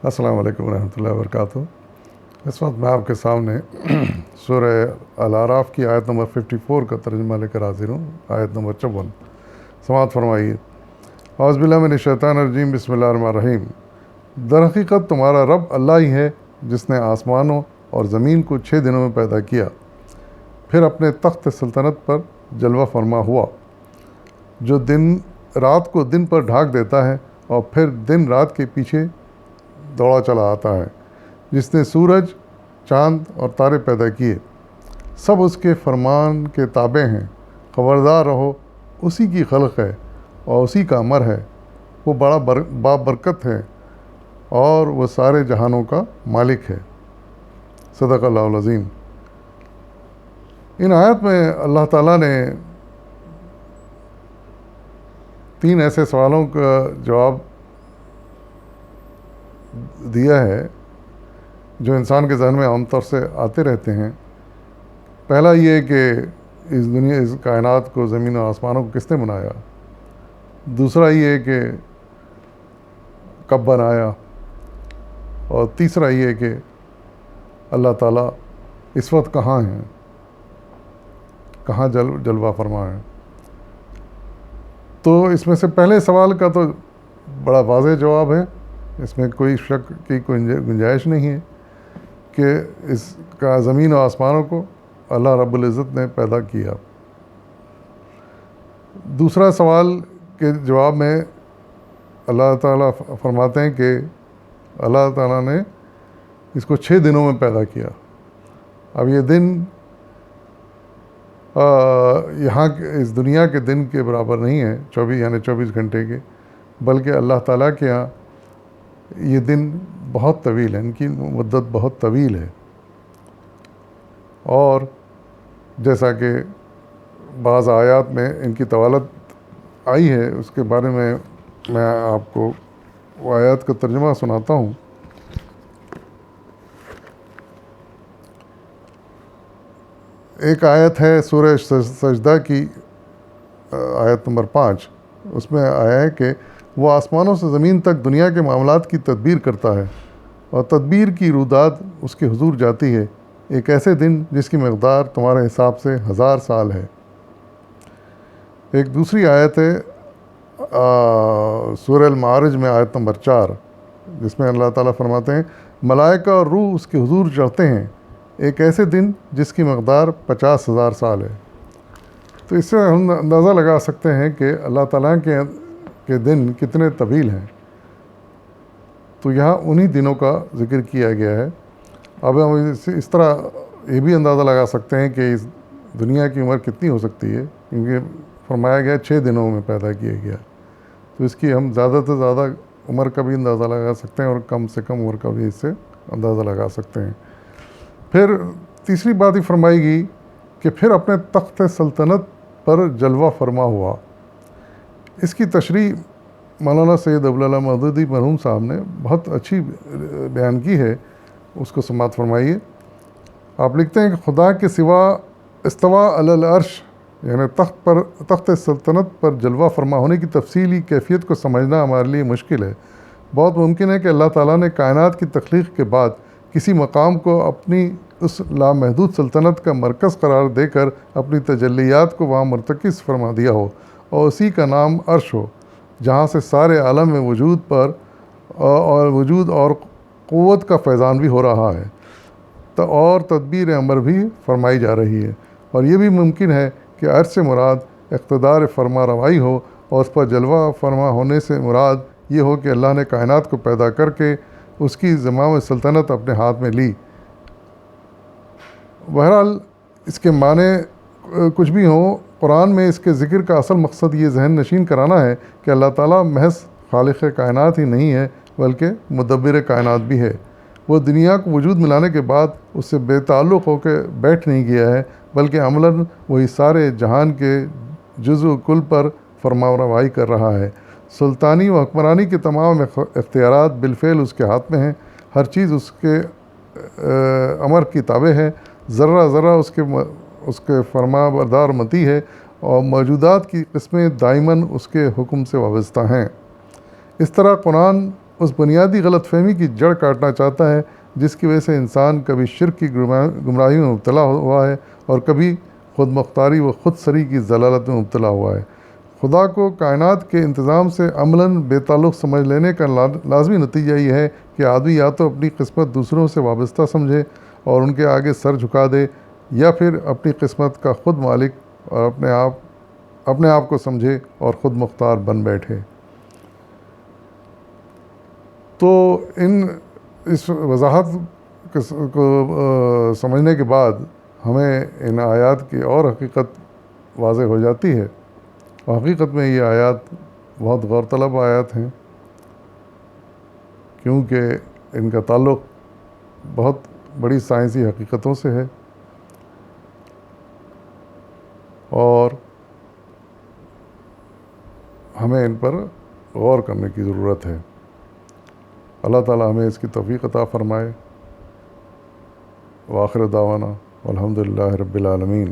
السلام علیکم ورحمۃ اللہ وبرکاتہ۔ اس وقت میں آپ کے سامنے سورہ الاعراف کی آیت نمبر 54 کا ترجمہ لے کر حاضر ہوں۔ آیت نمبر 54 سماعت فرمائیے۔ اعوذ باللہ من الشیطان الرجیم، بسم اللہ الرحمن الرحیم۔ در حقیقت تمہارا رب اللہ ہی ہے جس نے آسمانوں اور زمین کو 6 دنوں میں پیدا کیا، پھر اپنے تخت سلطنت پر جلوہ فرما ہوا، جو دن رات کو دن پر ڈھانک دیتا ہے اور پھر دن رات کے پیچھے دوڑا چلا آتا ہے، جس نے سورج، چاند اور تارے پیدا کیے، سب اس کے فرمان کے تابع ہیں۔ خبردار رہو، اسی کی خلق ہے اور اسی کا امر ہے، وہ بڑا بابرکت ہے اور وہ سارے جہانوں کا مالک ہے۔ صدق اللہ العظیم۔ ان آیت میں اللہ تعالیٰ نے 3 ایسے سوالوں کا جواب دیا ہے جو انسان کے ذہن میں عام طور سے آتے رہتے ہیں۔ پہلا یہ کہ اس کائنات کو، زمین و آسمانوں کو کس نے بنایا؟ دوسرا یہ کہ کب بنایا؟ اور تیسرا یہ کہ اللہ تعالیٰ اس وقت کہاں ہیں، کہاں جلوہ فرما ہے؟ تو اس میں سے پہلے سوال کا تو بڑا واضح جواب ہے، اس میں کوئی شک کی کوئی گنجائش نہیں ہے کہ اس کا زمین و آسمانوں کو اللہ رب العزت نے پیدا کیا۔ دوسرا سوال کے جواب میں اللہ تعالیٰ فرماتے ہیں کہ اللہ تعالیٰ نے اس کو 6 دنوں میں پیدا کیا۔ اب یہ دن یہاں اس دنیا کے دن کے برابر نہیں ہے، 24 گھنٹے کے، بلکہ اللہ تعالیٰ کے یہاں یہ دن بہت طویل ہے، ان کی مدت بہت طویل ہے۔ اور جیسا کہ بعض آیات میں ان کی طوالت آئی ہے، اس کے بارے میں آپ کو وہ آیات کا ترجمہ سناتا ہوں۔ ایک آیت ہے سورہ سجدہ کی آیت نمبر 5، اس میں آیا ہے کہ وہ آسمانوں سے زمین تک دنیا کے معاملات کی تدبیر کرتا ہے، اور تدبیر کی روداد اس کے حضور جاتی ہے، ایک ایسے دن جس کی مقدار تمہارے حساب سے 1000 سال ہے۔ ایک دوسری آیت ہے سورہ المعارج میں آیت نمبر 4، جس میں اللہ تعالیٰ فرماتے ہیں ملائکہ اور روح اس کے حضور چڑھتے ہیں، ایک ایسے دن جس کی مقدار 50,000 سال ہے۔ تو اس سے ہم اندازہ لگا سکتے ہیں کہ اللہ تعالیٰ کے دن کتنے طویل ہیں۔ تو یہاں انہی دنوں کا ذکر کیا گیا ہے۔ اب ہم اس طرح یہ بھی اندازہ لگا سکتے ہیں کہ اس دنیا کی عمر کتنی ہو سکتی ہے، کیونکہ فرمایا گیا 6 دنوں میں پیدا کیا گیا، تو اس کی ہم زیادہ سے زیادہ عمر کا بھی اندازہ لگا سکتے ہیں اور کم سے کم عمر کا بھی اس سے اندازہ لگا سکتے ہیں۔ پھر تیسری بات یہ فرمائی گئی کہ پھر اپنے تخت سلطنت پر جلوہ فرما ہوا۔ اس کی تشریح مولانا سید ابوالعلا مودودی مرحوم صاحب نے بہت اچھی بیان کی ہے، اس کو سماعت فرمائیے۔ آپ لکھتے ہیں کہ خدا کے سوا استوا علی العرش، یعنی تخت سلطنت پر جلوہ فرما ہونے کی تفصیلی کیفیت کو سمجھنا ہمارے لیے مشکل ہے۔ بہت ممکن ہے کہ اللہ تعالیٰ نے کائنات کی تخلیق کے بعد کسی مقام کو اپنی اس لامحدود سلطنت کا مرکز قرار دے کر اپنی تجلیات کو وہاں مرتکز فرما دیا ہو، اور اسی کا نام عرش ہو، جہاں سے سارے عالم میں وجود اور قوت کا فیضان بھی ہو رہا ہے، اور تدبیر امر بھی فرمائی جا رہی ہے۔ اور یہ بھی ممکن ہے کہ عرش سے مراد اقتدار فرما روائی ہو، اور اس پر جلوہ فرما ہونے سے مراد یہ ہو کہ اللہ نے کائنات کو پیدا کر کے اس کی زمام سلطنت اپنے ہاتھ میں لی۔ بہرحال اس کے معنی کچھ بھی ہوں، قرآن میں اس کے ذکر کا اصل مقصد یہ ذہن نشین کرانا ہے کہ اللہ تعالیٰ محض خالق کائنات ہی نہیں ہے بلکہ مدبر کائنات بھی ہے۔ وہ دنیا کو وجود ملانے کے بعد اس سے بے تعلق ہو کے بیٹھ نہیں گیا ہے، بلکہ عملاً وہی سارے جہان کے جزء و کل پر فرما روائی کر رہا ہے۔ سلطانی و حکمرانی کے تمام اختیارات بالفعل اس کے ہاتھ میں ہیں، ہر چیز اس کے امر کی تابع ہے، ذرہ ذرہ اس کے فرما بردار متی ہے، اور موجودات کی قسمیں دائماً اس کے حکم سے وابستہ ہیں۔ اس طرح قرآن اس بنیادی غلط فہمی کی جڑ کاٹنا چاہتا ہے جس کی وجہ سے انسان کبھی شرک کی گمراہی میں مبتلا ہوا ہے اور کبھی خود مختاری و خود سری کی ضلالت میں مبتلا ہوا ہے۔ خدا کو کائنات کے انتظام سے عملاً بے تعلق سمجھ لینے کا لازمی نتیجہ یہ ہے کہ آدمی یا تو اپنی قسمت دوسروں سے وابستہ سمجھے اور ان کے آگے سر جھکا دے، یا پھر اپنی قسمت کا خود مالک اور اپنے آپ کو سمجھے اور خود مختار بن بیٹھے۔ تو اس وضاحت کو سمجھنے کے بعد ہمیں ان آیات کی اور حقیقت واضح ہو جاتی ہے، اور حقیقت میں یہ آیات بہت غور طلب آیات ہیں، کیونکہ ان کا تعلق بہت بڑی سائنسی حقیقتوں سے ہے، اور ہمیں ان پر غور کرنے کی ضرورت ہے۔ اللہ تعالی ہمیں اس کی توفیق عطا فرمائے۔ وآخر دعوانا والحمد للہ رب العالمین۔